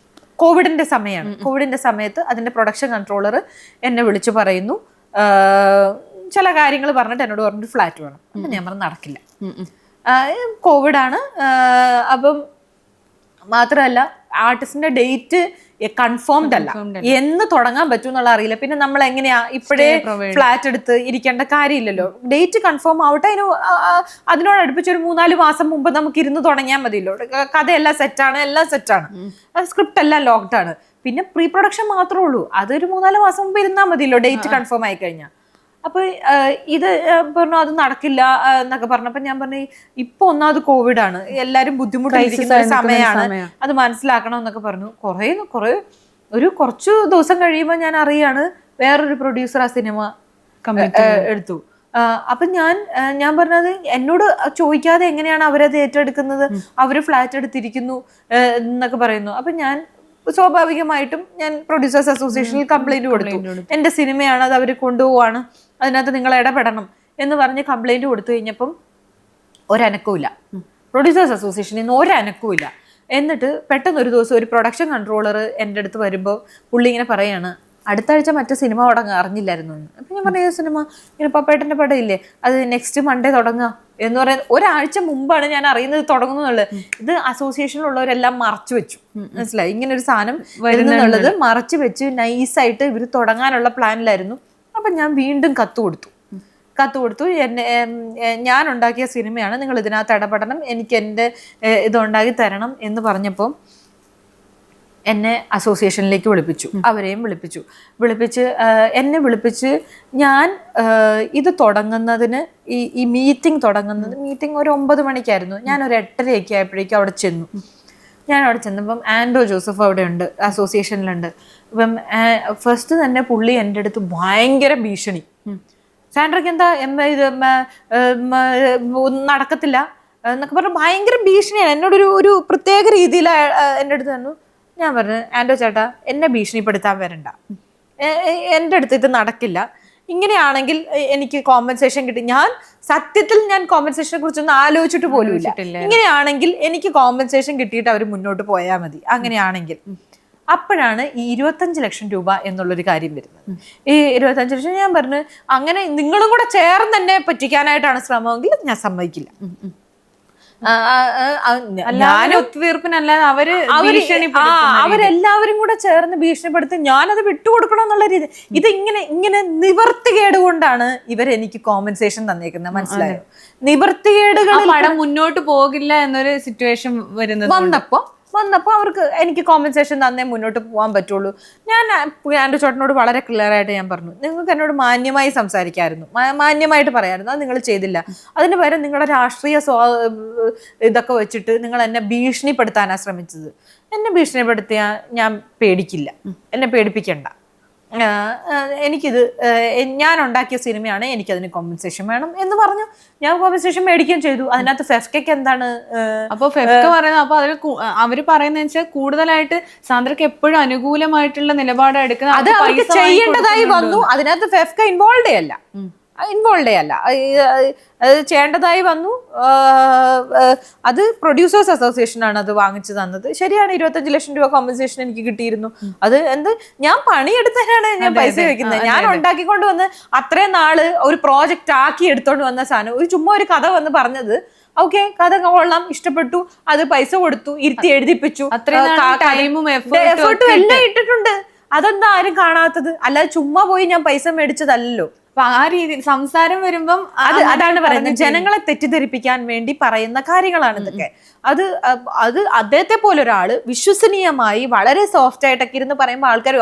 കോവിഡിന്റെ സമയമാണ്. കോവിഡിന്റെ സമയത്ത് അതിന്റെ പ്രൊഡക്ഷൻ കൺട്രോളർ എന്നെ വിളിച്ചു പറയുന്നു, ചില കാര്യങ്ങൾ പറഞ്ഞിട്ട് എന്നോട് പറഞ്ഞിട്ട് ഫ്ലാറ്റ് വേണം. അപ്പം ഞാൻ പറഞ്ഞു നടക്കില്ല, കോവിഡാണ്. അപ്പം മാത്രമല്ല ആർട്ടിസ്റ്റിന്റെ ഡേറ്റ് കൺഫേംഡ് അല്ല, എന്ന് തുടങ്ങാൻ പറ്റും എന്നുള്ള അറിയില്ല. പിന്നെ നമ്മൾ എങ്ങനെയാ ഇപ്പോഴേ ഫ്ലാറ്റ് എടുത്ത് ഇരിക്കേണ്ട കാര്യമില്ലല്ലോ, ഡേറ്റ് കൺഫേം ആവട്ടെ. അതിനോട് അടുപ്പിച്ച് ഒരു 3-4 മാസം മുമ്പ് നമുക്ക് ഇരുന്ന് തുടങ്ങിയാൽ മതിയല്ലോ. കഥയെല്ലാം സെറ്റാണ്, എല്ലാം സെറ്റാണ്, സ്ക്രിപ്റ്റ് എല്ലാം ലോക്ക്ഡ് ആണ്. പിന്നെ പ്രീ പ്രൊഡക്ഷൻ മാത്രമേ ഉള്ളൂ, അതൊരു 3-4 മാസം മുമ്പ് ഇരുന്നാൽ മതിയല്ലോ ഡേറ്റ് കൺഫേം ആയി കഴിഞ്ഞാൽ. അപ്പൊ ഇത് പറഞ്ഞു അത് നടക്കില്ല എന്നൊക്കെ പറഞ്ഞപ്പോ ഞാൻ പറഞ്ഞു ഇപ്പൊ ഒന്നാമത് കോവിഡ് ആണ്, എല്ലാരും ബുദ്ധിമുട്ടിയിരിക്കുന്ന ഒരു സമയമാണ്, അത് മനസ്സിലാക്കണം എന്നൊക്കെ പറഞ്ഞു. ഒരു കുറച്ചു ദിവസം കഴിയുമ്പോൾ ഞാൻ അറിയാണ് വേറൊരു പ്രൊഡ്യൂസർ ആ സിനിമ എടുത്തു. അപ്പൊ ഞാൻ പറഞ്ഞത് എന്നോട് ചോദിക്കാതെ എങ്ങനെയാണ് അവരത് ഏറ്റെടുക്കുന്നത്, അവര് ഫ്ലാറ്റ് എടുത്തിരിക്കുന്നു എന്നൊക്കെ പറയുന്നു. അപ്പൊ ഞാൻ സ്വാഭാവികമായിട്ടും ഞാൻ പ്രൊഡ്യൂസേഴ്സ് അസോസിയേഷനിൽ കംപ്ലൈന്റ് കൊടുത്തു. എന്റെ സിനിമയാണ്, അത് അവർ കൊണ്ടുപോവാണ്, അതിനകത്ത് നിങ്ങൾ ഇടപെടണം എന്ന് പറഞ്ഞ് കംപ്ലൈന്റ് കൊടുത്തു കഴിഞ്ഞപ്പം ഒരനക്കവുമില്ല, പ്രൊഡ്യൂസേഴ്സ് അസോസിയേഷനിൽ നിന്ന് ഒരനക്കവുമില്ല. എന്നിട്ട് പെട്ടെന്ന് ഒരു ദിവസം ഒരു പ്രൊഡക്ഷൻ കൺട്രോളർ എൻ്റെ അടുത്ത് വരുമ്പോൾ പുള്ളി ഇങ്ങനെ പറയാണ്, അടുത്ത ആഴ്ച മറ്റേ സിനിമ അറിഞ്ഞില്ലായിരുന്നു എന്ന്. അപ്പം ഞാൻ പറഞ്ഞ സിനിമ ഇങ്ങനെ പപ്പേട്ടൻ്റെ പടം ഇല്ലേ, അത് നെക്സ്റ്റ് മൺഡേ തുടങ്ങുക എന്ന് പറയുന്നത് ഒരാഴ്ച മുമ്പാണ് ഞാൻ അറിയുന്നത് തുടങ്ങുന്നുള്ളത്. ഇത് അസോസിയേഷനിലുള്ളവരെല്ലാം മറച്ചു വെച്ചു, മനസ്സിലായി, ഇങ്ങനെ ഒരു സാധനം വരുന്നുള്ളത് മറച്ചു വെച്ച് നൈസായിട്ട് ഇവർ തുടങ്ങാനുള്ള പ്ലാനിലായിരുന്നു. അപ്പം ഞാൻ വീണ്ടും കത്ത് കൊടുത്തു ഞാൻ ഉണ്ടാക്കിയ സിനിമയാണ്, നിങ്ങൾ ഇതിനകത്ത് ഇടപെടണം, എനിക്ക് എൻ്റെ ഇതുണ്ടാക്കി തരണം എന്ന് പറഞ്ഞപ്പോൾ എന്നെ അസോസിയേഷനിലേക്ക് വിളിപ്പിച്ചു, അവരെയും എന്നെ വിളിപ്പിച്ച് ഞാൻ ഇത് തുടങ്ങുന്നതിന് ഈ മീറ്റിംഗ് ഒരു 9 മണിക്കായിരുന്നു. ഞാൻ ഒരു 8:30 ആയപ്പോഴേക്കും അവിടെ ചെന്നു. ഞാൻ അവിടെ ചെന്നപ്പം ആൻഡ്രോ ജോസഫ് അവിടെ ഉണ്ട്, അസോസിയേഷനിലുണ്ട്. അപ്പം ഫസ്റ്റ് തന്നെ പുള്ളി എൻ്റെ അടുത്ത് ഭയങ്കര ഭീഷണി, സാൻഡ്രയ്ക്ക് എന്താ ഇത് നടക്കത്തില്ല എന്നൊക്കെ പറഞ്ഞ് ഭയങ്കര ഭീഷണിയാണ്. എന്നോടൊരു പ്രത്യേക രീതിയിൽ എൻ്റെ അടുത്ത് തന്നു. ഞാൻ പറഞ്ഞു, ആൻഡ്രോ ചേട്ടാ എന്നെ ഭീഷണിപ്പെടുത്താൻ വരണ്ട, എൻ്റെ അടുത്ത് ഇത് നടക്കില്ല, ഇങ്ങനെയാണെങ്കിൽ എനിക്ക് കോമ്പൻസേഷൻ കിട്ടി. സത്യത്തിൽ ഞാൻ കോമ്പൻസേഷനെ കുറിച്ചൊന്നും ആലോചിച്ചിട്ട് പോലും ഇല്ല. ഇങ്ങനെയാണെങ്കിൽ എനിക്ക് കോമ്പൻസേഷൻ കിട്ടിയിട്ട് അവർ മുന്നോട്ട് പോയാൽ മതി. അങ്ങനെയാണെങ്കിൽ അപ്പോഴാണ് ഈ 25 ലക്ഷം രൂപ എന്നുള്ളൊരു കാര്യം വരുന്നത്. ഈ 25 ലക്ഷം ഞാൻ പറഞ്ഞു, അങ്ങനെ നിങ്ങളും കൂടെ ചേർന്ന് തന്നെ പറ്റിക്കാനായിട്ടാണ് ശ്രമമെങ്കിൽ ഞാൻ സമ്മതിക്കില്ല. അവരെല്ലാവരും കൂടെ ചേർന്ന് ഭീഷണിപ്പെടുത്തി ഞാനത് വിട്ടുകൊടുക്കണം എന്നുള്ള രീതി. ഇങ്ങനെ നിവർത്തികേട് കൊണ്ടാണ് ഇവരെനിക്ക് കോമ്പൻസേഷൻ തന്നേക്കുന്നത്, മനസ്സിലായോ? നിവർത്തികേടുകൾ മുന്നോട്ട് പോകില്ല എന്നൊരു സിറ്റുവേഷൻ വന്നപ്പോ എനിക്ക് കോമ്പൻസേഷൻ തന്നേ മുന്നോട്ട് പോകാൻ പറ്റുള്ളൂ. ഞാൻ ആൻഡ്രൂ ചേട്ടനോട് വളരെ ക്ലിയർ ആയിട്ട് ഞാൻ പറഞ്ഞു, നിങ്ങൾക്ക് എന്നോട് മാന്യമായി സംസാരിക്കാമായിരുന്നു, മാന്യമായിട്ട് പറയാമായിരുന്നു, അത് നിങ്ങൾ ചെയ്തില്ല. അതിന് പകരം നിങ്ങളുടെ രാഷ്ട്രീയ ഇതൊക്കെ വെച്ചിട്ട് നിങ്ങൾ എന്നെ ഭീഷണിപ്പെടുത്താനാണ് ശ്രമിച്ചത്. എന്നെ ഭീഷണിപ്പെടുത്തിയാൽ ഞാൻ പേടിക്കില്ല, എന്നെ പേടിപ്പിക്കണ്ട. എനിക്കിത് ഞാൻ ഉണ്ടാക്കിയ സിനിമയാണ്, എനിക്കതിന് കോമ്പൻസേഷൻ വേണം എന്ന് പറഞ്ഞു. ഞാൻ കോമ്പൻസേഷൻ മേടിക്കുകയും ചെയ്തു. അതിനകത്ത് ഫെഫ്കയ്ക്ക് എന്താണ് അപ്പൊ ഫെഫ്ക പറയുന്നത്, അപ്പൊ അവര് പറയുന്നത് വെച്ചാൽ കൂടുതലായിട്ട് സാന്ദ്രയ്ക്ക് എപ്പോഴും അനുകൂലമായിട്ടുള്ള നിലപാട് എടുക്കുന്നത്, അത് അവർക്ക് ചെയ്യേണ്ടതായി വന്നു. അതിനകത്ത് ഫെഫ്ക ഇൻവോൾവേ അല്ല, അത് ചെയ്യേണ്ടതായി വന്നു. അത് പ്രൊഡ്യൂസേഴ്സ് അസോസിയേഷൻ ആണ് അത് വാങ്ങിച്ചു തന്നത്. ശരിയാണ്, 25 ലക്ഷം രൂപ കോമ്പൻസേഷൻ എനിക്ക് കിട്ടിയിരുന്നു. അത് ഞാൻ പണിയെടുത്തതിനാണ് ഞാൻ പൈസ വെക്കുന്നത്. ഞാൻ ഉണ്ടാക്കിക്കൊണ്ട് വന്ന് അത്രയും നാള് ഒരു പ്രോജക്റ്റ് ആക്കി എടുത്തോണ്ട് വന്ന സാധനം ചുമ്മാ ഒരു കഥ വന്ന് പറഞ്ഞത്, ഓക്കെ കഥ കൊള്ളാം, ഇഷ്ടപ്പെട്ടു, അത് പൈസ കൊടുത്തു, ഇരുത്തി എഴുതിപ്പിച്ചു, എഫേർട്ടും എല്ലാം ഇട്ടിട്ടുണ്ട്. അതെന്താ ആരും കാണാത്തത്? അല്ലാതെ ചുമ്മാ പോയി ഞാൻ പൈസ മേടിച്ചതല്ലോ. ആ രീതി സംസാരം വരുമ്പം അതാണ് പറയുന്നത്, ജനങ്ങളെ തെറ്റിദ്ധരിപ്പിക്കാൻ വേണ്ടി പറയുന്ന കാര്യങ്ങളാണ് ഇതൊക്കെ. അത് അദ്ദേഹത്തെ പോലെ ഒരാള് വിശ്വസനീയമായി വളരെ സോഫ്റ്റ് ആയിട്ടൊക്കെ ഇരുന്ന് പറയുമ്പോൾ ആൾക്കാർ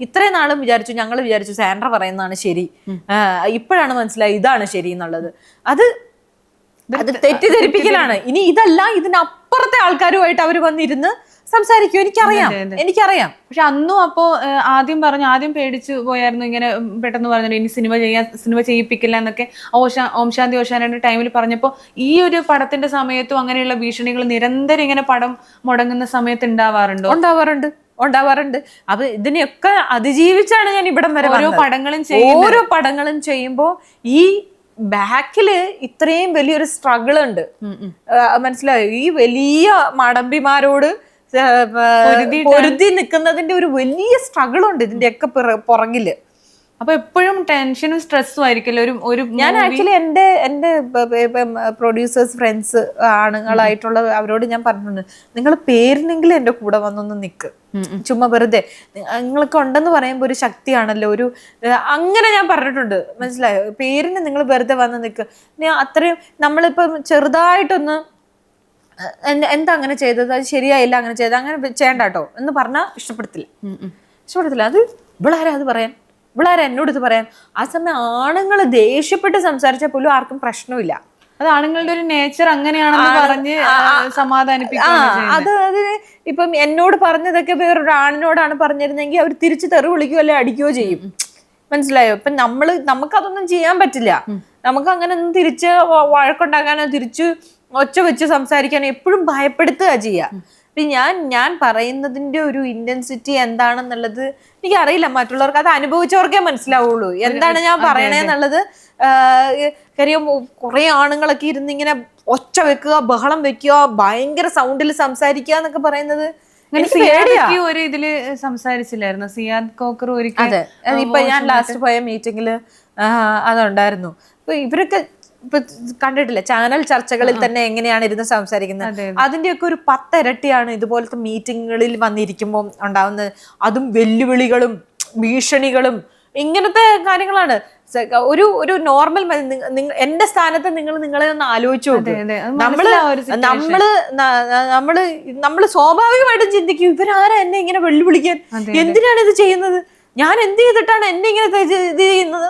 ഇത്രയും നാളും ഞങ്ങൾ വിചാരിച്ചു സാൻഡ്ര പറയുന്നതാണ് ശരി, ഇപ്പോഴാണ് മനസ്സിലായി ഇതാണ് ശരി എന്നുള്ളത്. അത് അത് തെറ്റിദ്ധരിപ്പിക്കലാണ്. ഇനി ഇതല്ല, ഇതിനപ്പുറത്തെ ആൾക്കാരുമായിട്ട് അവർ വന്നിരുന്ന് സംസാരിക്കും. എനിക്കറിയാം. പക്ഷെ അന്നും അപ്പോ ആദ്യം പേടിച്ചു പോയായിരുന്നു, ഇങ്ങനെ പെട്ടെന്ന് പറഞ്ഞു ഇനി സിനിമ ചെയ്യിപ്പിക്കില്ല എന്നൊക്കെ ഓം ശാന്തി ഓശാനയുടെ ടൈമിൽ പറഞ്ഞപ്പോ ഈ ഒരു പടത്തിന്റെ സമയത്തും അങ്ങനെയുള്ള ഭീഷണികൾ നിരന്തരം ഇങ്ങനെ പടം മുടങ്ങുന്ന സമയത്ത് ഉണ്ടാവാറുണ്ട്. അപ്പൊ ഇതിനെയൊക്കെ അതിജീവിച്ചാണ് ഞാൻ ഇവിടം വരെ ഓരോ പടങ്ങളും ചെയ്യുമ്പോ ഈ ബാക്കില് ഇത്രയും വലിയൊരു സ്ട്രഗിൾ ഉണ്ട്. മനസ്സിലായോ? ഈ വലിയ മടമ്പിമാരോട് പൊരുതി നിൽക്കുന്നതിന്റെ ഒരു വലിയ സ്ട്രഗിൾ ഉണ്ട് ഇതിന്റെയൊക്കെ പുറകില്. അപ്പൊ എപ്പോഴും ടെൻഷനും സ്ട്രെസ്സും ആയിരിക്കല്ലോ ഒരു ഞാൻ ആക്ച്വലി എന്റെ പ്രൊഡ്യൂസേഴ്സ് ഫ്രണ്ട്സ് ആണുങ്ങളായിട്ടുള്ള അവരോട് ഞാൻ പറഞ്ഞിട്ടുണ്ട്, നിങ്ങൾ പേരിനെങ്കിലും എന്റെ കൂടെ വന്നൊന്ന് നിക്ക്. ചുമ്മാ വെറുതെ നിങ്ങൾക്ക് ഉണ്ടെന്ന് പറയുമ്പോ ഒരു ശക്തിയാണല്ലോ, ഒരു അങ്ങനെ ഞാൻ പറഞ്ഞിട്ടുണ്ട്. മനസ്സിലായോ? പേരിന് നിങ്ങൾ വെറുതെ വന്ന് നിക്ക്. അത്രയും നമ്മളിപ്പം ചെറുതായിട്ടൊന്ന് എന്താ അങ്ങനെ ചെയ്തത്, അത് ശരിയായില്ല, അങ്ങനെ ചെയ്തത്, അങ്ങനെ ചെയ്യണ്ട കേട്ടോ എന്ന് പറഞ്ഞാൽ ഇഷ്ടപ്പെടത്തില്ല. അത് ഇവളാരാ അത് പറയാൻ, ഇവളാരാ എന്നോട് ഇത് പറയാൻ. ആ സമയം ആണുങ്ങൾ ദേഷ്യപ്പെട്ട് സംസാരിച്ചാൽ പോലും ആർക്കും പ്രശ്നമില്ല. അത് ആണുങ്ങളുടെ ഒരു നേച്ചർ അങ്ങനെയാണെന്ന് പറഞ്ഞ് സമാധാനിപ്പിക്കുക. അത് ഇപ്പം എന്നോട് പറഞ്ഞതൊക്കെ വേറൊരു ആണിനോടാണ് പറഞ്ഞിരുന്നെങ്കിൽ അവർ തിരിച്ച് തെറി വിളിക്കുകയോ അല്ലെ അടിക്കുകയോ ചെയ്യും. മനസ്സിലായോ? ഇപ്പൊ നമുക്കതൊന്നും ചെയ്യാൻ പറ്റില്ല. നമുക്ക് അങ്ങനെ ഒന്നും തിരിച്ച് വഴക്കുണ്ടാക്കാനോ തിരിച്ച് ഒച്ച വെച്ച് സംസാരിക്കാനോ എപ്പോഴും ഭയപ്പെടുത്തുക ചെയ്യുക. ഞാൻ പറയുന്നതിന്റെ ഒരു ഇന്റൻസിറ്റി എന്താണെന്നുള്ളത് എനിക്കറിയില്ല. മറ്റുള്ളവർക്ക് അത് അനുഭവിച്ചവർക്കേ മനസ്സിലാവുള്ളൂ എന്താണ് ഞാൻ പറയണേന്നുള്ളത്. കാര്യം കുറെ ആണുങ്ങളൊക്കെ ഇരുന്ന് ഇങ്ങനെ ഒച്ച വെക്കുക, ബഹളം വെക്കുക, ഭയങ്കര സൗണ്ടിൽ സംസാരിക്കുക എന്നൊക്കെ പറയുന്നത് ഒരു ഇതില് സംസാരിച്ചില്ലായിരുന്നു സിയാദ് കോക്കർ ഒരിക്കൽ. അതെ, ഇപ്പൊ ഞാൻ ലാസ്റ്റ് പോയ മീറ്റിംഗില് അതുണ്ടായിരുന്നു. ഇപ്പൊ ഇവരൊക്കെ ഇപ്പൊ കണ്ടിട്ടില്ല ചാനൽ ചർച്ചകളിൽ തന്നെ എങ്ങനെയാണ് ഇരുന്ന് സംസാരിക്കുന്നത്. അതിന്റെയൊക്കെ ഒരു 10 ഇരട്ടിയാണ് ഇതുപോലത്തെ മീറ്റിങ്ങുകളിൽ വന്നിരിക്കുമ്പോൾ ഉണ്ടാവുന്നത്. അതും വെല്ലുവിളികളും ഭീഷണികളും ഇങ്ങനത്തെ കാര്യങ്ങളാണ്. ഒരു നോർമൽ എന്റെ സ്ഥാനത്ത് നിങ്ങളെ ഒന്ന് ആലോചിച്ചു നോക്ക്. നമ്മള് സ്വാഭാവികമായിട്ടും ചിന്തിക്കും, ഇവരാരാ എന്നെ ഇങ്ങനെ വെല്ലുവിളിക്കാൻ, എന്തിനാണ് ഇത് ചെയ്യുന്നത്, ഞാൻ എന്ത് ചെയ്തിട്ടാണ് എന്നെ ഇങ്ങനെ ഇത് ചെയ്യുന്നത്,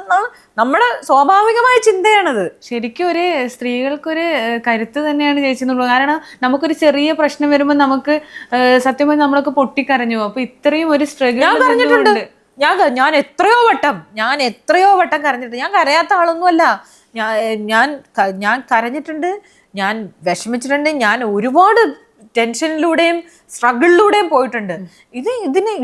നമ്മുടെ സ്വാഭാവികമായ ചിന്തയാണത്. ശരിക്കും ഒരു സ്ത്രീകൾക്കൊരു കരുത്ത് തന്നെയാണ് ചേച്ചിന്നുള്ളത്. കാരണം നമുക്കൊരു ചെറിയ പ്രശ്നം വരുമ്പോൾ നമുക്ക് സത്യമായി നമ്മളൊക്കെ പൊട്ടിക്കരഞ്ഞു. അപ്പൊ ഇത്രയും ഒരു സ്ട്രഗിൾ ഞാൻ പറഞ്ഞിട്ടുണ്ട്. ഞാൻ എത്രയോ വട്ടം കരഞ്ഞിട്ടുണ്ട്. ഞാൻ കരയാത്ത ആളൊന്നുമല്ല. ഞാൻ കരഞ്ഞിട്ടുണ്ട്, ഞാൻ വിഷമിച്ചിട്ടുണ്ട്, ഞാൻ ഒരുപാട് ടെൻഷനിലൂടെയും സ്ട്രഗിളിലൂടെയും പോയിട്ടുണ്ട്.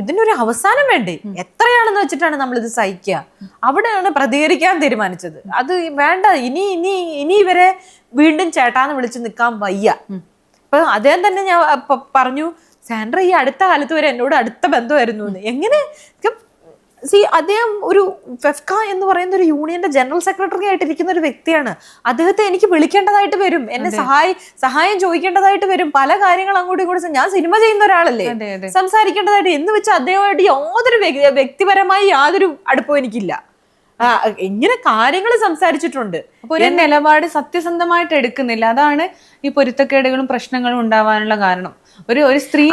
ഇതിനൊരു അവസാനം വേണ്ടേ? എത്രയാണെന്ന് വെച്ചിട്ടാണ് നമ്മളിത് സഹിക്കുക? അവിടെയാണ് പ്രതികരിക്കാൻ തീരുമാനിച്ചത്. അത് വേണ്ട, ഇനി ഇവരെ വീണ്ടും ചേട്ടാന്ന് വിളിച്ച് നിൽക്കാൻ വയ്യ. അപ്പൊ അദ്ദേഹം തന്നെ ഞാൻ പറഞ്ഞു, സാൻഡ്ര ഈ അടുത്ത കാലത്ത് വരെ എന്നോട് അടുത്ത ബന്ധമായിരുന്നു എന്ന്. എങ്ങനെ അദ്ദേഹം ഒരു ഫെഫ്ക എന്ന് പറയുന്ന ഒരു യൂണിയന്റെ ജനറൽ സെക്രട്ടറി ആയിട്ടിരിക്കുന്ന ഒരു വ്യക്തിയാണ്. അദ്ദേഹത്തെ എനിക്ക് വിളിക്കേണ്ടതായിട്ട് വരും, എന്നെ സഹായം ചോദിക്കേണ്ടതായിട്ട് വരും, പല കാര്യങ്ങൾ അങ്ങോട്ടും ഇങ്ങോട്ടും. ഞാൻ സിനിമ ചെയ്യുന്ന ഒരാളല്ലേ, സംസാരിക്കേണ്ടതായിട്ട് എന്ന് വെച്ചാൽ അദ്ദേഹമായിട്ട് യാതൊരു വ്യക്തിപരമായി യാതൊരു അടുപ്പവും എനിക്കില്ല. ഇങ്ങനെ കാര്യങ്ങൾ സംസാരിച്ചിട്ടുണ്ട്. അപ്പൊ ഒരു നിലപാട് സത്യസന്ധമായിട്ട് എടുക്കുന്നില്ല. അതാണ് ഈ പൊരുത്തക്കേടുകളും പ്രശ്നങ്ങളും ഉണ്ടാവാനുള്ള കാരണം. ഒരു സ്ത്രീ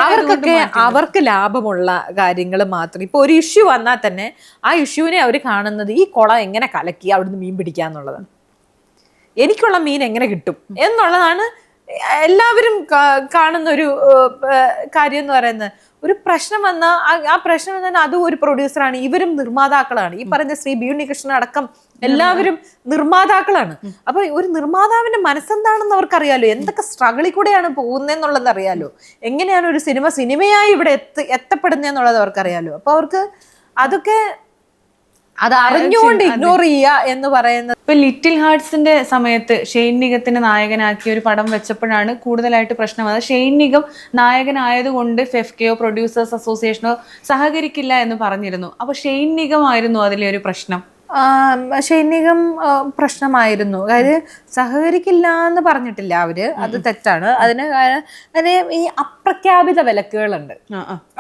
അവർക്ക് ലാഭമുള്ള കാര്യങ്ങൾ മാത്രം. ഇപ്പൊ ഒരു ഇഷ്യൂ വന്നാൽ തന്നെ ആ ഇഷ്യൂവിനെ അവർ കാണുന്നത് ഈ കുളം എങ്ങനെ കലക്കി അവിടുന്ന് മീൻ പിടിക്കാന്നുള്ളതാണ്. എനിക്കുള്ള മീൻ എങ്ങനെ കിട്ടും എന്നുള്ളതാണ് എല്ലാവരും കാണുന്ന ഒരു കാര്യം എന്ന് പറയുന്നത്. ഒരു പ്രശ്നം വന്നാൽ ആ പ്രശ്നം വന്നാൽ അതും ഒരു പ്രൊഡ്യൂസറാണ്, ഇവരും നിർമ്മാതാക്കളാണ്. ഈ പറഞ്ഞ ശ്രീ ബി ഉണ്ണികൃഷ്ണൻ അടക്കം എല്ലാവരും നിർമ്മാതാക്കളാണ്. അപ്പൊ ഒരു നിർമ്മാതാവിന്റെ മനസ്സെന്താണെന്ന് അവർക്കറിയാലോ, എന്തൊക്കെ സ്ട്രഗിളിൽ കൂടെയാണ് പോകുന്നതെന്നുള്ളത് അറിയാലോ, എങ്ങനെയാണ് ഒരു സിനിമയായി ഇവിടെ എത്തപ്പെടുന്നതെന്നുള്ളത് അവർക്കറിയാലോ. അപ്പൊ അവർക്ക് അതൊക്കെ അത് അറിഞ്ഞുകൊണ്ട് ഇഗ്നോർ ചെയ്യുക എന്ന് പറയുന്നത്. ഇപ്പൊ ലിറ്റിൽ ഹാർട്സിന്റെ സമയത്ത് ഷെയ്ൻ നിഗത്തിനെ നായകനാക്കി ഒരു പടം വെച്ചപ്പോഴാണ് കൂടുതലായിട്ട് പ്രശ്നം വന്നത്. ഷെയ്ൻ നിഗം നായകനായതുകൊണ്ട് ഫെഫ്കയോ പ്രൊഡ്യൂസേഴ്സ് അസോസിയേഷനോ സഹകരിക്കില്ല എന്ന് പറഞ്ഞിരുന്നു. അപ്പൊ ഷെയ്ൻ നിഗം ആയിരുന്നു അതിലെ ഒരു പ്രശ്നം. ഷെയ്ൻ നിഗം പ്രശ്നമായിരുന്നു. അതായത് സഹകരിക്കില്ല എന്ന് പറഞ്ഞിട്ടില്ല അവര്, അത് തെറ്റാണ്. അതിന് ഈ അപ്രഖ്യാപിത വിലക്കുകളുണ്ട്.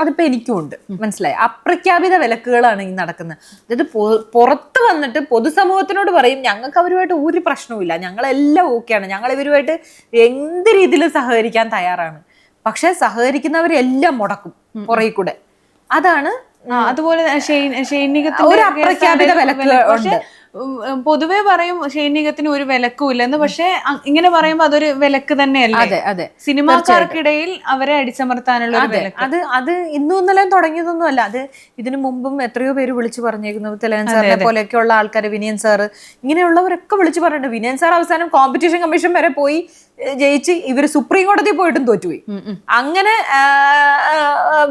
അതിപ്പോ എനിക്കും ഉണ്ട്, മനസ്സിലായി. അപ്രഖ്യാപിത വിലക്കുകളാണ് ഈ നടക്കുന്നത്. അതായത് പുറത്ത് വന്നിട്ട് പൊതുസമൂഹത്തിനോട് പറയും ഞങ്ങൾക്ക് അവരുമായിട്ട് ഒരു പ്രശ്നവുമില്ല, ഞങ്ങളെല്ലാം ഓക്കെയാണ്, ഞങ്ങൾ ഇവരുമായിട്ട് എന്ത് രീതിയിലും സഹകരിക്കാൻ തയ്യാറാണ്. പക്ഷെ സഹകരിക്കുന്നവരെല്ലാം മുടക്കും പുറകെ കൂടെ. അതാണ് അതുപോലെ ഒരു അപ്രഖ്യാപിത വിലക്ക്. പൊതുവെ പറയും ഷൈനികത്തിന് ഒരു വിലക്കും ഇല്ലെന്ന്, പക്ഷെ ഇങ്ങനെ പറയുമ്പോൾ അതൊരു വിലക്ക് തന്നെയല്ലേ? അതെ അതെ, സിനിമാക്കാർക്കിടയിൽ അവരെ അടിച്ചമർത്താനുള്ള ഒരു വിലക്ക്. അത് ഇന്നും ഇന്നലെയും തുടങ്ങിയതൊന്നും അല്ല. അത് ഇതിനു മുമ്പും എത്രയോ പേര് വിളിച്ചു പറഞ്ഞേക്കുന്നു. തിലകൻ സാറിനെ പോലെയൊക്കെയുള്ള ആൾക്കാർ, വിനയൻ സാറ്, ഇങ്ങനെയുള്ളവരൊക്കെ വിളിച്ചു പറഞ്ഞിട്ടുണ്ട്. വിനയൻ സാർ അവസാനം കോമ്പറ്റീഷൻ കമ്മീഷൻ വരെ പോയി ജയിച്ച് ഇവര് സുപ്രീം കോടതി പോയിട്ടും തോറ്റുപോയി. അങ്ങനെ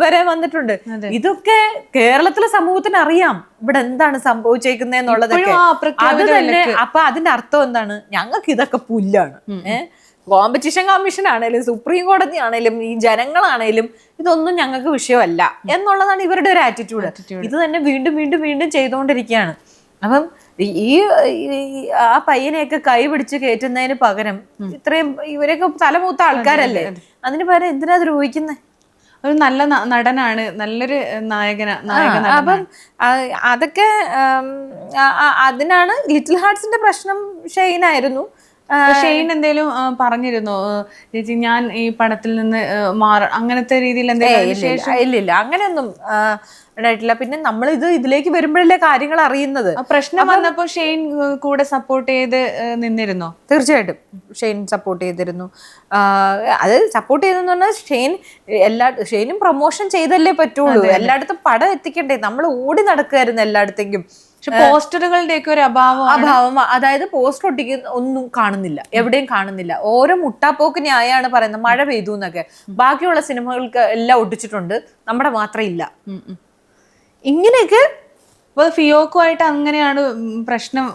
വരെ വന്നിട്ടുണ്ട്. ഇതൊക്കെ കേരളത്തിലെ സമൂഹത്തിന് അറിയാം ഇവിടെ എന്താണ് സംഭവിച്ചേക്കുന്നതെന്നുള്ളതൊക്കെ. അത് തന്നെ. അപ്പൊ അതിന്റെ അർത്ഥം എന്താണ്? ഞങ്ങൾക്ക് ഇതൊക്കെ പുല്ലാണ്. കോമ്പറ്റീഷൻ കമ്മീഷൻ ആണേലും സുപ്രീം കോടതി ആണേലും ഈ ജനങ്ങളാണേലും ഇതൊന്നും ഞങ്ങൾക്ക് വിഷയമല്ല എന്നുള്ളതാണ് ഇവരുടെ ഒരു ആറ്റിറ്റ്യൂഡ്. ഇത് തന്നെ വീണ്ടും വീണ്ടും വീണ്ടും ചെയ്തുകൊണ്ടിരിക്കുകയാണ്. അപ്പം ഈ ആ പയ്യനെയൊക്കെ കൈ പിടിച്ച് കയറ്റുന്നതിന് പകരം ഇത്രയും ഇവരൊക്കെ തലമൂത്ത ആൾക്കാരല്ലേ, അതിന് പകരം എന്തിനാ ദ്രോഹിക്കുന്നത്? ഒരു നല്ല നടനാണ്, നല്ലൊരു നായകൻ. അപ്പം അതൊക്കെ അതിനാണ് ലിറ്റിൽ ഹാർട്സിന്റെ പ്രശ്നം ഷെയ്നായിരുന്നു. ഷെയ്ൻ എന്തേലും പറഞ്ഞിരുന്നോ ചേച്ചി ഞാൻ ഈ പടത്തിൽ നിന്ന് അങ്ങനത്തെ രീതിയിൽ ഇല്ലില്ല, അങ്ങനെയൊന്നും ഉണ്ടായിട്ടില്ല. പിന്നെ നമ്മൾ ഇതിലേക്ക് വരുമ്പോഴല്ലേ കാര്യങ്ങൾ അറിയുന്നത്. പ്രശ്നം വന്നപ്പോ ഷെയ്ൻ കൂടെ സപ്പോർട്ട് ചെയ്ത് നിന്നിരുന്നോ? തീർച്ചയായിട്ടും ഷെയ്ൻ സപ്പോർട്ട് ചെയ്തിരുന്നു. അത് സപ്പോർട്ട് ചെയ്തെന്ന് പറഞ്ഞാൽ ഷെയ്നും പ്രൊമോഷൻ ചെയ്തല്ലേ പറ്റുള്ളൂ. എല്ലായിടത്തും പടം എത്തിക്കണ്ടേ? നമ്മൾ ഓടി നടക്കുമായിരുന്നു എല്ലായിടത്തേക്കും. പക്ഷെ പോസ്റ്ററുകളുടെ ഒക്കെ ഒരു അഭാവം, അതായത് പോസ്റ്റർ ഒട്ടിക്കുന്ന ഒന്നും കാണുന്നില്ല, എവിടെയും കാണുന്നില്ല. ഓരോ മുട്ടാപ്പോക്ക് ന്യായമാണ് പറയുന്നത്, മഴ പെയ്തു എന്നൊക്കെ. ബാക്കിയുള്ള സിനിമകൾക്ക് എല്ലാം ഒട്ടിച്ചിട്ടുണ്ട്, നമ്മുടെ മാത്രം ഇല്ല. ഇങ്ങനെയൊക്കെ ഫിയോക്കുമായിട്ട് അങ്ങനെയാണ് പ്രശ്നം.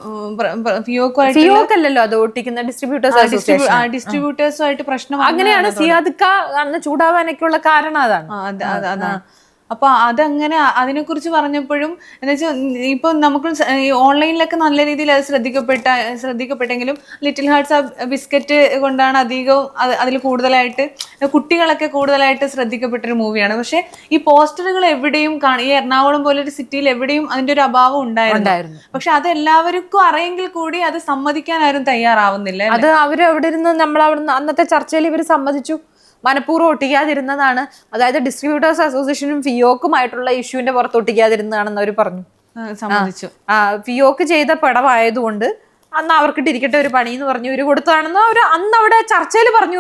ഫിയോക്കല്ലല്ലോ അത് ഒട്ടിക്കുന്ന, ഡിസ്ട്രിബ്യൂട്ടേഴ്സുമായിട്ട് പ്രശ്നം. അങ്ങനെയാണ് സിയാദിക്ക അന്ന് ചൂടാവാനൊക്കെയുള്ള കാരണം അതാണ്. അതാണ്. അപ്പൊ അതങ്ങനെ അതിനെക്കുറിച്ച് പറഞ്ഞപ്പോഴും എന്താ വെച്ചാൽ ഇപ്പൊ നമുക്ക് ഓൺലൈനിലൊക്കെ നല്ല രീതിയിൽ അത് ശ്രദ്ധിക്കപ്പെട്ടെങ്കിലും ലിറ്റിൽ ഹാർട്സ് ആ ബിസ്ക്കറ്റ് കൊണ്ടാണ് അധികവും അതിൽ കൂടുതലായിട്ട് കുട്ടികളൊക്കെ കൂടുതലായിട്ട് ശ്രദ്ധിക്കപ്പെട്ടൊരു മൂവിയാണ്. പക്ഷെ ഈ പോസ്റ്ററുകൾ എവിടെയും ഈ എറണാകുളം പോലൊരു സിറ്റിയിൽ എവിടെയും അതിന്റെ ഒരു അഭാവം ഉണ്ടായിരുന്നു. പക്ഷെ അത് എല്ലാവർക്കും അറിയെങ്കിൽ കൂടി അത് സമ്മതിക്കാൻ ആരും തയ്യാറാവുന്നില്ല. അത് അവര് എവിടെ ഇരുന്ന് അന്നത്തെ ചർച്ചയിൽ ഇവർ സമ്മതിച്ചു, മനഃപൂർവ്വം ഒട്ടിക്കാതിരുന്നതാണ്. അതായത് ഡിസ്ട്രിബ്യൂട്ടേഴ്സ് അസോസിയേഷനും ഫിയോക്കുമായിട്ടുള്ള ഇഷ്യൂവിന്റെ പുറത്ത് ഒട്ടിക്കാതിരുന്നതാണെന്ന് അവർ പറഞ്ഞു, സമ്മതിച്ചു. ഫിയോക്ക് ചെയ്ത പടമായതുകൊണ്ട് അന്ന് അവർക്കിട്ടിരിക്കട്ടെ ഒരു പണി എന്ന് പറഞ്ഞു ഇവര് കൊടുത്തതാണെന്ന് അവർ അന്ന് അവിടെ ചർച്ചയിൽ പറഞ്ഞു.